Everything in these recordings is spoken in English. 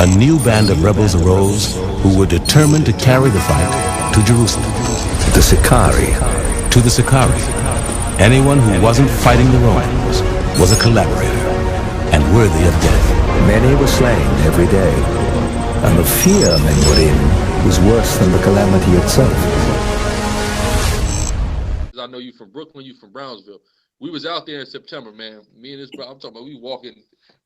a new band of rebels arose who were determined to carry the fight to Jerusalem. The Sicarii. To the Sicarii, anyone who wasn't fighting the Romans was a collaborator and worthy of death. Many were slain every day, and the fear men were in was worse than the calamity itself. I know you from Brooklyn, you from Brownsville. We was out there in September, man. Me and this bro, I'm talking about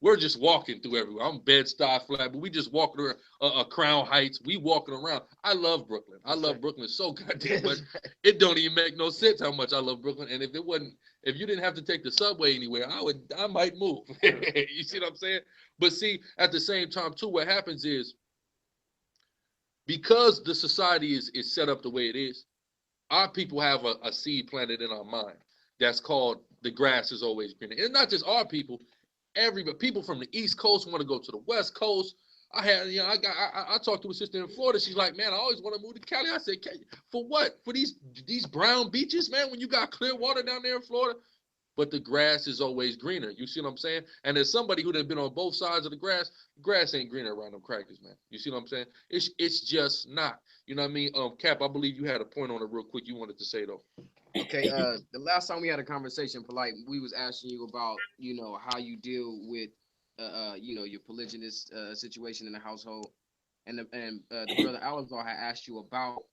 we're just walking through everywhere. I'm Bed-Stuy flat, but we just walking around Crown Heights. We walking around. I love Brooklyn. I love Brooklyn so goddamn much. It don't even make no sense how much I love Brooklyn. And if you didn't have to take the subway anywhere, I might move. You see what I'm saying? But see, at the same time too, what happens is because the society is set up the way it is, our people have a seed planted in our mind that's called the grass is always greener. And not just our people, people from the East Coast want to go to the West Coast. I talked to a sister in Florida. She's like, man, I always want to move to Cali. I said, for what? For these brown beaches, man, when you got clear water down there in Florida? But the grass is always greener. You see what I'm saying? And as somebody who done been on both sides of the grass ain't greener around them crackers, man. You see what I'm saying? It's just not. You know what I mean? Cap, I believe you had a point on it real quick you wanted to say, though. Okay, the last time we had a conversation, Polight, we was asking you about, how you deal with, your polygynous situation in the household, and the brother Alonzo had asked you about,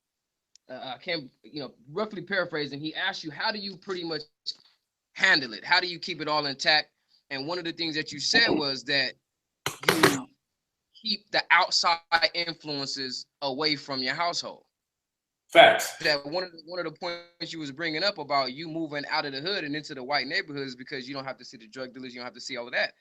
roughly paraphrasing, he asked you, how do you pretty much handle it? How do you keep it all intact? And one of the things that you said was that you keep the outside influences away from your household. Facts. That one of the points you was bringing up about you moving out of the hood and into the white neighborhoods because you don't have to see the drug dealers, you don't have to see all of that.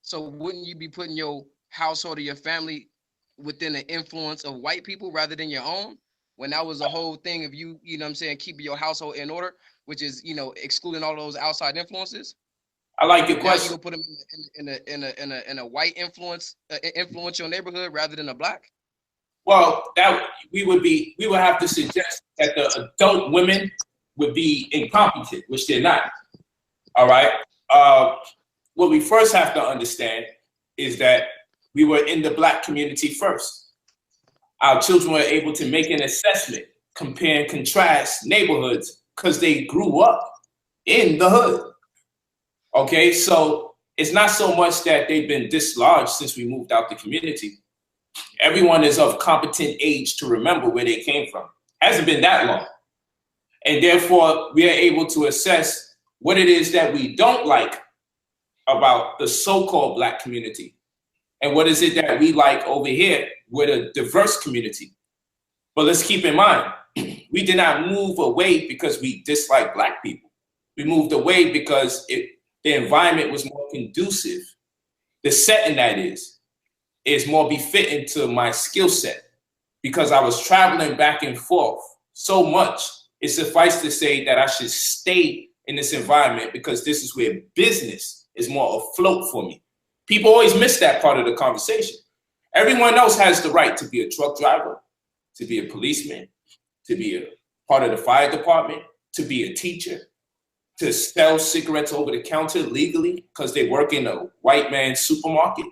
So wouldn't you be putting your household or your family within the influence of white people rather than your own? When that was the whole thing of you know what I'm saying, keeping your household in order, which is, excluding all those outside influences. I like your question. You gonna put them in a white influential neighborhood rather than a black? Well, we would have to suggest that the adult women would be incompetent, which they're not. All right. What we first have to understand is that we were in the black community first. Our children were able to make an assessment, compare and contrast neighborhoods because they grew up in the hood. Okay, so it's not so much that they've been dislodged since we moved out the community. Everyone is of competent age to remember where they came from. Hasn't been that long. And therefore, we are able to assess what it is that we don't like about the so-called black community. And what is it that we like over here with a diverse community. But let's keep in mind, we did not move away because we dislike black people. We moved away because the environment was more conducive. The setting that is more befitting to my skill set because I was traveling back and forth so much. It suffices to say that I should stay in this environment because this is where business is more afloat for me. People always miss that part of the conversation. Everyone else has the right to be a truck driver, to be a policeman, to be a part of the fire department, to be a teacher, to sell cigarettes over the counter legally because they work in a white man's supermarket,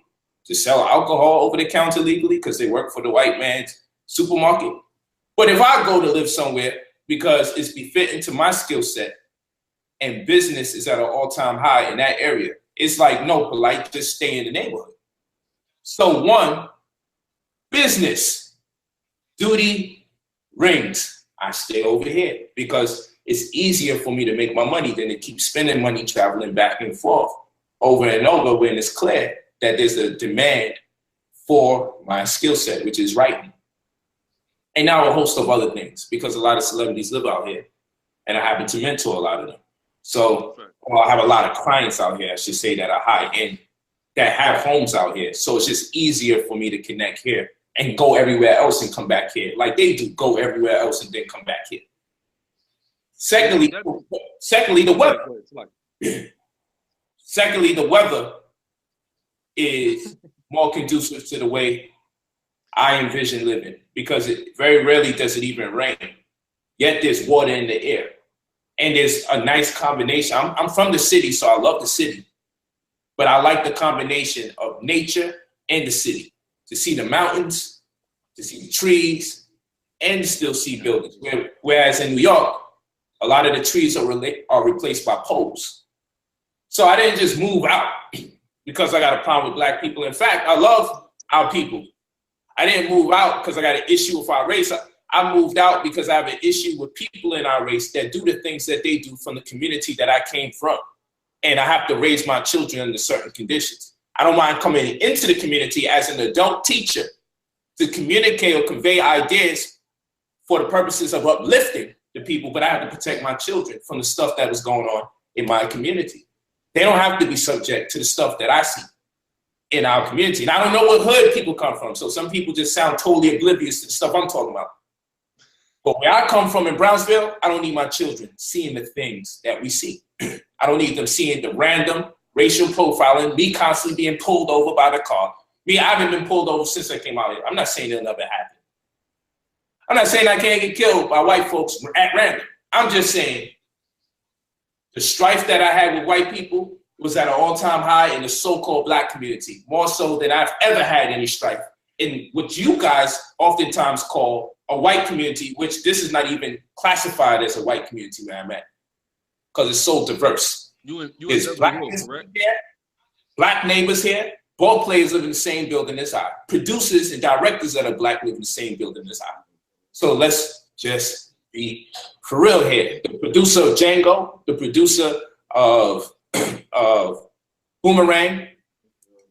to sell alcohol over the counter legally because they work for the white man's supermarket. But if I go to live somewhere because it's befitting to my skill set and business is at an all-time high in that area, it's like, no, Polight, just stay in the neighborhood. So one, business, duty rings. I stay over here because it's easier for me to make my money than to keep spending money traveling back and forth over and over when it's clear that there's a demand for my skill set, which is writing. And now a host of other things because a lot of celebrities live out here and I happen to mentor a lot of them. So I have a lot of clients out here, I should say, that are high end, that have homes out here. So it's just easier for me to connect here and go everywhere else and come back here. Like they do, go everywhere else and then come back here. Secondly, the weather. Secondly, the weather is more conducive to the way I envision living because it very rarely does it even rain. Yet there's water in the air. And there's a nice combination. I'm from the city, so I love the city. But I like the combination of nature and the city. to see the mountains, to see the trees, and still see buildings. Whereas in New York, a lot of the trees are replaced by poles. So I didn't just move out because I got a problem with black people. In fact, I love our people. I didn't move out because I got an issue with our race. I moved out because I have an issue with people in our race that do the things that they do from the community that I came from. And I have to raise my children under certain conditions. I don't mind coming into the community as an adult teacher to communicate or convey ideas for the purposes of uplifting the people, but I have to protect my children from the stuff that was going on in my community. They don't have to be subject to the stuff that I see in our community. And I don't know what hood people come from, so some people just sound totally oblivious to the stuff I'm talking about. But where I come from in Brownsville, I don't need my children seeing the things that we see. I don't need them seeing the random racial profiling, me constantly being pulled over by the car. Me, I haven't been pulled over since I came out here. I'm not saying it'll never happen. I'm not saying I can't get killed by white folks at random. I'm just saying the strife that I had with white people was at an all-time high in the so-called black community, more so than I've ever had any strife in what you guys oftentimes call a white community, which this is not even classified as a white community where I'm at, because it's so diverse. There's black neighbors here, ball players live in the same building as I, producers and directors that are black live in the same building as I. So let's just be for real here. The producer of Django, the producer of Boomerang,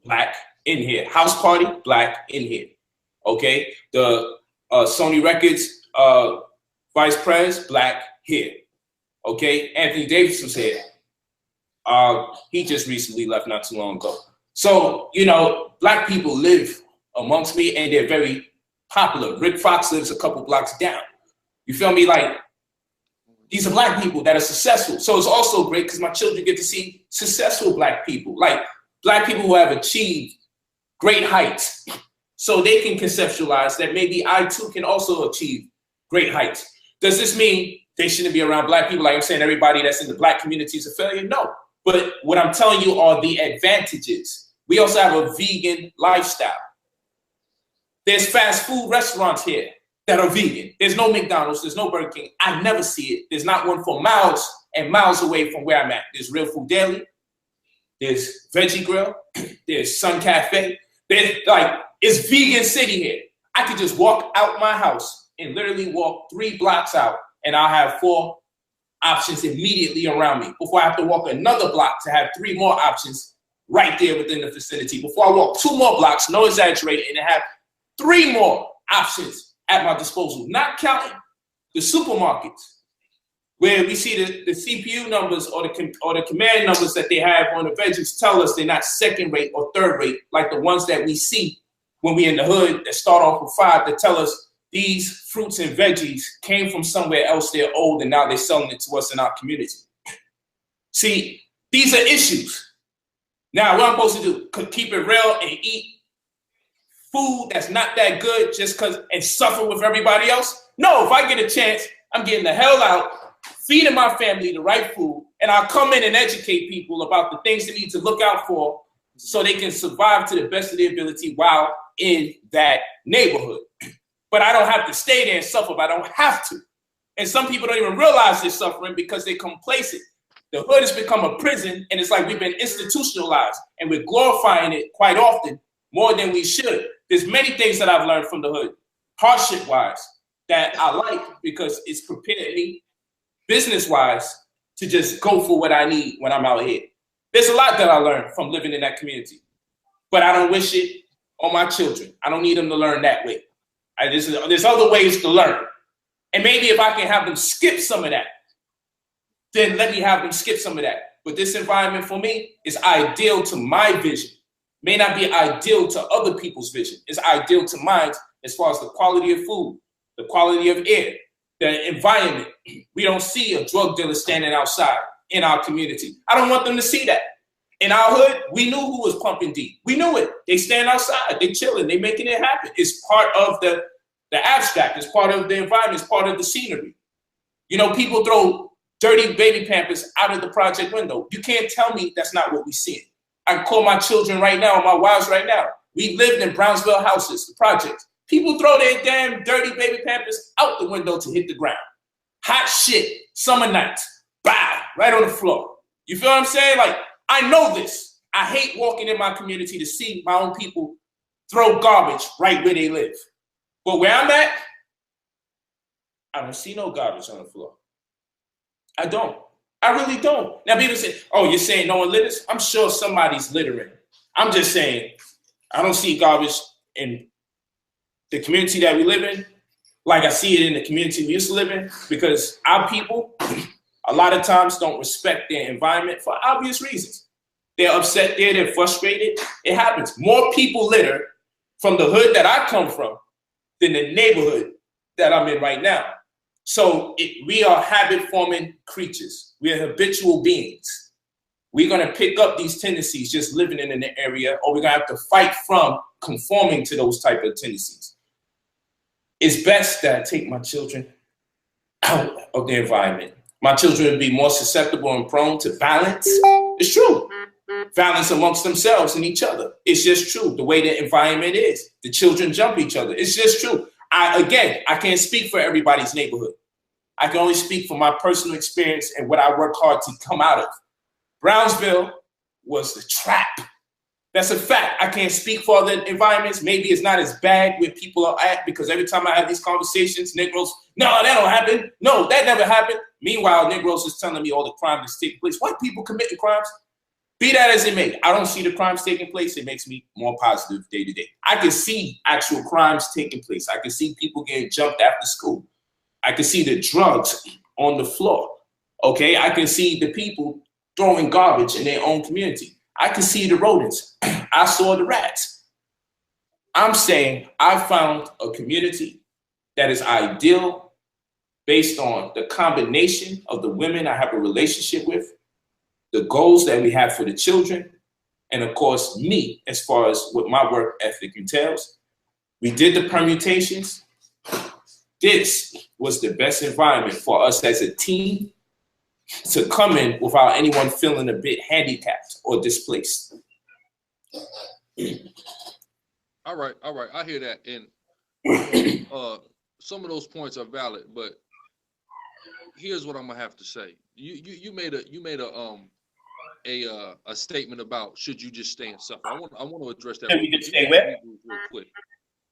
black in here. House Party, black in here. Okay, the Sony Records vice pres, black here. Okay, Anthony Davis was here. He just recently left not too long ago. So, you know, black people live amongst me and they're very popular. Rick Fox lives a couple blocks down. You feel me? Like, these are black people that are successful. So it's also great because my children get to see successful black people, like black people who have achieved great heights. So they can conceptualize that maybe I too can also achieve great heights. Does this mean they shouldn't be around black people? Like I'm saying, everybody that's in the black community is a failure? No. But what I'm telling you are the advantages. We also have a vegan lifestyle. There's fast food restaurants here that are vegan. There's no McDonald's, there's no Burger King. I never see it. There's not one for miles and miles away from where I'm at. There's Real Food Daily, there's Veggie Grill, there's Sun Cafe. There's like, it's vegan city here. I could just walk out my house and literally walk 3 blocks out and I'll have 4 options immediately around me before I have to walk another block to have 3 more options right there within the vicinity. Before I walk 2 more blocks, no exaggerating, and have 3 more options at my disposal, not counting the supermarkets where we see the CPU numbers or the command numbers that they have on the veggies tell us they're not second rate or third rate like the ones that we see when we in the hood that start off with 5 that tell us these fruits and veggies came from somewhere else, they're old, and now they're selling it to us in our community. See, these are issues. Now, what I'm supposed to do, keep it real and eat food that's not that good just because and suffer with everybody else? No, if I get a chance, I'm getting the hell out, feeding my family the right food, and I'll come in and educate people about the things they need to look out for so they can survive to the best of their ability while in that neighborhood. But I don't have to stay there and suffer, but I don't have to. And some people don't even realize they're suffering because they're complacent. The hood has become a prison, and it's like we've been institutionalized, and we're glorifying it quite often more than we should. There's many things that I've learned from the hood, hardship-wise, that I like because it's prepared me, business-wise, to just go for what I need when I'm out here. There's a lot that I learned from living in that community, but I don't wish it on my children. I don't need them to learn that way. There's other ways to learn. And maybe if I can have them skip some of that, then let me have them skip some of that. But this environment for me is ideal to my vision. May not be ideal to other people's vision. It's ideal to mine as far as the quality of food, the quality of air, the environment. We don't see a drug dealer standing outside in our community. I don't want them to see that. In our hood, we knew who was pumping deep. We knew it. They stand outside, they chilling, they making it happen. It's part of the abstract, it's part of the environment, it's part of the scenery. You know, people throw dirty baby Pampers out of the project window. You can't tell me that's not what we see. I can call my children right now, my wives right now. We lived in Brownsville houses, the projects. People throw their damn dirty baby Pampers out the window to hit the ground. Hot shit, summer nights, bow, right on the floor. You feel what I'm saying? Like, I know this. I hate walking in my community to see my own people throw garbage right where they live. But where I'm at, I don't see no garbage on the floor. I don't. I really don't. Now people say, oh, you're saying no one litters? I'm sure somebody's littering. I'm just saying, I don't see garbage in the community that we live in like I see it in the community we used to live in, because our people a lot of times don't respect their environment for obvious reasons. They're upset there, they're frustrated. It happens. More people litter from the hood that I come from than the neighborhood that I'm in right now. So we are habit-forming creatures. We are habitual beings. We're going to pick up these tendencies just living in an area, or we're going to have to fight from conforming to those type of tendencies. It's best that I take my children out of their environment. My children will be more susceptible and prone to violence. It's true. Violence amongst themselves and each other. It's just true. The way the environment is. The children jump each other. It's just true. I can't speak for everybody's neighborhood. I can only speak for my personal experience and what I work hard to come out of. Brownsville was the trap. That's a fact. I can't speak for other environments. Maybe it's not as bad where people are at, because every time I have these conversations, Negroes, no, that don't happen. No, that never happened. Meanwhile, Negroes is telling me all the crime that's taking place. White people committing crimes. Be that as it may, I don't see the crimes taking place. It makes me more positive day to day. I can see actual crimes taking place. I can see people getting jumped after school. I can see the drugs on the floor. Okay, I can see the people throwing garbage in their own community. I can see the rodents. I saw the rats. I'm saying I found a community that is ideal based on the combination of the women I have a relationship with, the goals that we have for the children, and of course, me, as far as what my work ethic entails. We did the permutations. This was the best environment for us as a team to come in without anyone feeling a bit handicapped or displaced. All right, I hear that, and some of those points are valid, but here's what I'm gonna have to say. You made a statement about should you just stay and suffer. I want to address that. Can we just stay where? Real quick,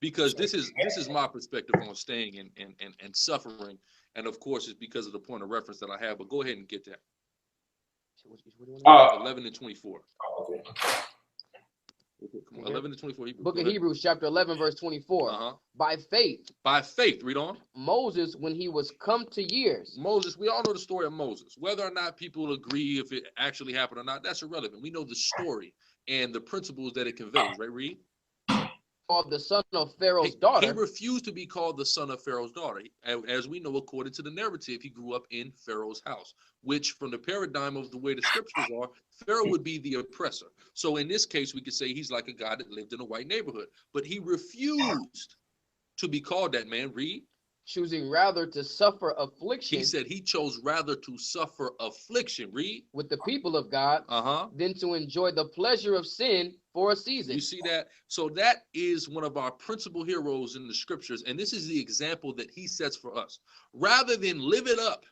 because this is my perspective on staying and suffering, and of course it's because of the point of reference that I have. But go ahead and get that. 11 and 24. Okay. 11 to 24. Hebrews. Book of Hebrews, chapter 11, verse 24. By faith, read on. Moses, when he was come to years. Moses, we all know the story of Moses. Whether or not people agree if it actually happened or not, that's irrelevant. We know the story and the principles that it conveys, right, Reed? Called the son of Pharaoh's daughter. He refused to be called the son of Pharaoh's daughter. As we know, according to the narrative, he grew up in Pharaoh's house, which from the paradigm of the way the scriptures are, Pharaoh would be the oppressor. So in this case, we could say he's like a guy that lived in a white neighborhood, but he refused to be called that, man. Read. Choosing rather to suffer affliction. He said he chose rather to suffer affliction. Read. With the people of God than to enjoy the pleasure of sin for a season. You see that? So that is one of our principal heroes in the scriptures. And this is the example that he sets for us. Rather than live it up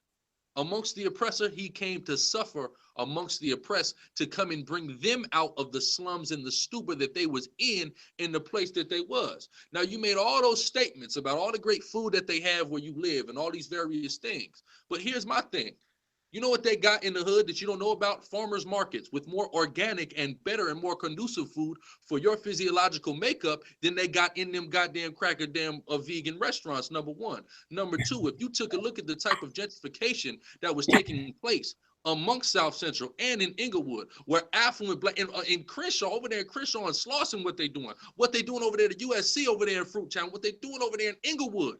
amongst the oppressor, he came to suffer amongst the oppressed, to come and bring them out of the slums and the stupor that they was in the place that they was. Now, you made all those statements about all the great food that they have where you live and all these various things. But here's my thing. You know what they got in the hood that you don't know about? Farmers markets with more organic and better and more conducive food for your physiological makeup than they got in them goddamn vegan restaurants, number one. Number two, if you took a look at the type of gentrification that was taking place amongst South Central and in Inglewood, where affluent black, in Crenshaw, over there in Crenshaw and Slauson, what they doing over there at USC over there in Fruittown, what they doing over there in Inglewood.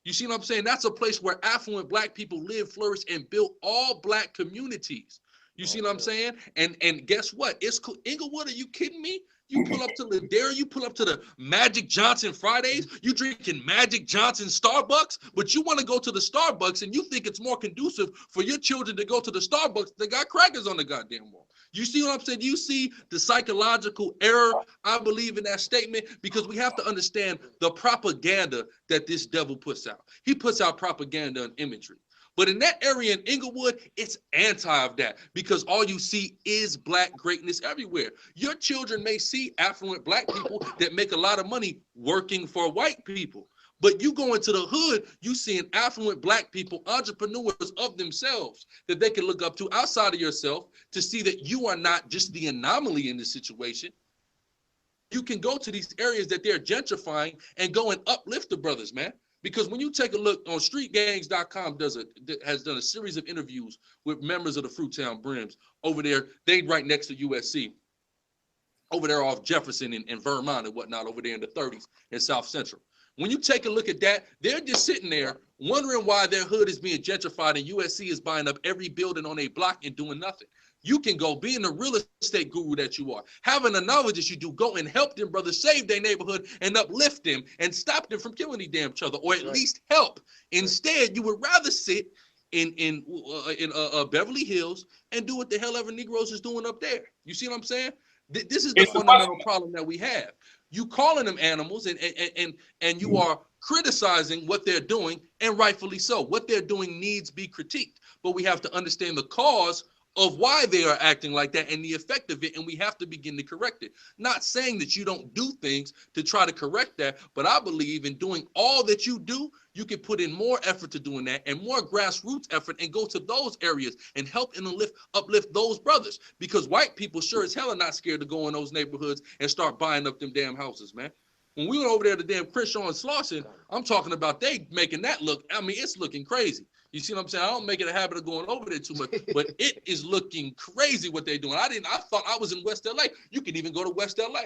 You see what I'm saying? That's a place where affluent black people live, flourish, and build all black communities. You see what I'm saying? And guess what? It's Inglewood. Are you kidding me? You pull up to Ladera, you pull up to the Magic Johnson Fridays, you drinking Magic Johnson Starbucks, but you want to go to the Starbucks and you think it's more conducive for your children to go to the Starbucks that got crackers on the goddamn wall. You see what I'm saying? You see the psychological error, I believe, in that statement, because we have to understand the propaganda that this devil puts out. He puts out propaganda and imagery. But in that area in Inglewood, it's anti of that, because all you see is black greatness everywhere. Your children may see affluent black people that make a lot of money working for white people. But you go into the hood, you seeing affluent black people, entrepreneurs of themselves that they can look up to outside of yourself to see that you are not just the anomaly in this situation. You can go to these areas that they're gentrifying and go and uplift the brothers, man. Because when you take a look on streetgangs.com has done a series of interviews with members of the Fruittown Brims over there. They right next to USC, over there off Jefferson and Vermont and whatnot, over there in the 30s in South Central. When you take a look at that, they're just sitting there wondering why their hood is being gentrified and USC is buying up every building on a block and doing nothing. You can go, being the real estate guru that you are, having the knowledge that you do, go and help them brothers save their neighborhood and uplift them and stop them from killing each other, or at least help. Instead, you would rather sit in Beverly Hills and do what the hell ever Negroes is doing up there. You see what I'm saying? This is the fundamental problem that we have. You calling them animals and you are criticizing what they're doing, and rightfully so. What they're doing needs be critiqued, but we have to understand the cause of why they are acting like that and the effect of it, and we have to begin to correct it. Not saying that you don't do things to try to correct that, but I believe in doing all that you do, you can put in more effort to doing that and more grassroots effort and go to those areas and help and uplift those brothers, because white people sure as hell are not scared to go in those neighborhoods and start buying up them damn houses, man. When we went over there to damn Crenshaw and Slauson, I'm talking about they making that look, I mean, it's looking crazy. You see what I'm saying? I don't make it a habit of going over there too much, but it is looking crazy what they're doing. I thought I was in West LA. You can even go to West LA.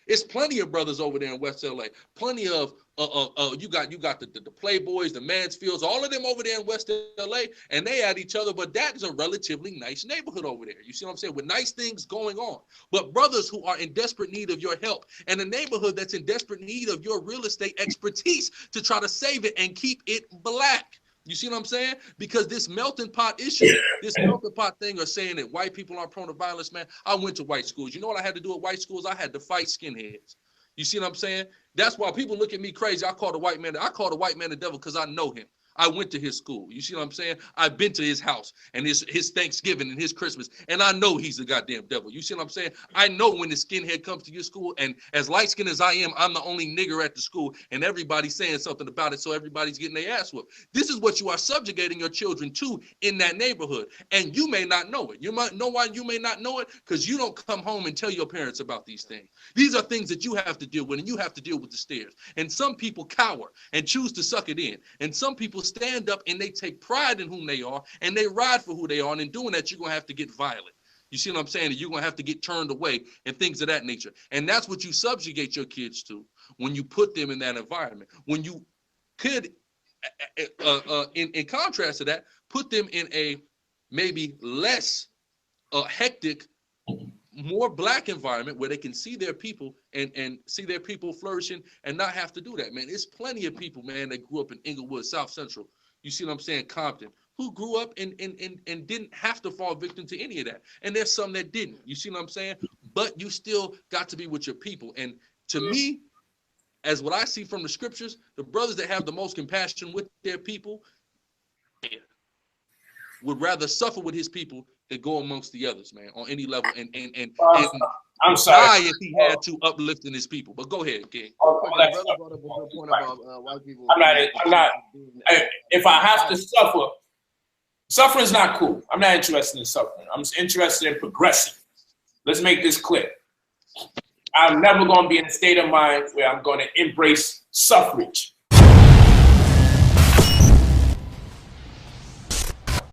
It's plenty of brothers over there in West LA. Plenty of you got the Playboys, the Mansfields, all of them over there in West LA, and they at each other. But that is a relatively nice neighborhood over there. You see what I'm saying? With nice things going on. But brothers who are in desperate need of your help, and a neighborhood that's in desperate need of your real estate expertise to try to save it and keep it black. You see what I'm saying? Because this melting pot issue, this melting pot thing, are saying that white people aren't prone to violence, man. I went to white schools. You know what I had to do at white schools? I had to fight skinheads. You see what I'm saying? That's why people look at me crazy. I call the white man the devil because I know him. I went to his school. You see what I'm saying? I've been to his house and his Thanksgiving and his Christmas, and I know he's the goddamn devil. You see what I'm saying? I know when the skinhead comes to your school, and as light-skinned as I am, I'm the only nigger at the school, and everybody's saying something about it, so everybody's getting their ass whooped. This is what you are subjugating your children to in that neighborhood, and you may not know it. You might know why you may not know it, because you don't come home and tell your parents about these things. These are things that you have to deal with, and you have to deal with the stairs. And some people cower and choose to suck it in, and some people stand up and they take pride in whom they are and they ride for who they are, and in doing that you're going to have to get violent. You see what I'm saying? You're going to have to get turned away and things of that nature. And that's what you subjugate your kids to when you put them in that environment. When you could, in contrast to that, put them in a maybe less hectic, more black environment where they can see their people and see their people flourishing and not have to do that, man. There's plenty of people, man, that grew up in Inglewood, South Central. You see what I'm saying? Compton, who grew up and didn't have to fall victim to any of that. And there's some that didn't. You see what I'm saying? But you still got to be with your people. And to me, as what I see from the scriptures, the brothers that have the most compassion with their people would rather suffer with his people than go amongst the others, man, on any level. And I'm sorry. Die if he had to uplifting his people. But go ahead, King. If I have to suffer, suffering is not cool. I'm not interested in suffering. I'm interested in progressing. Let's make this clear. I'm never going to be in a state of mind where I'm going to embrace suffrage.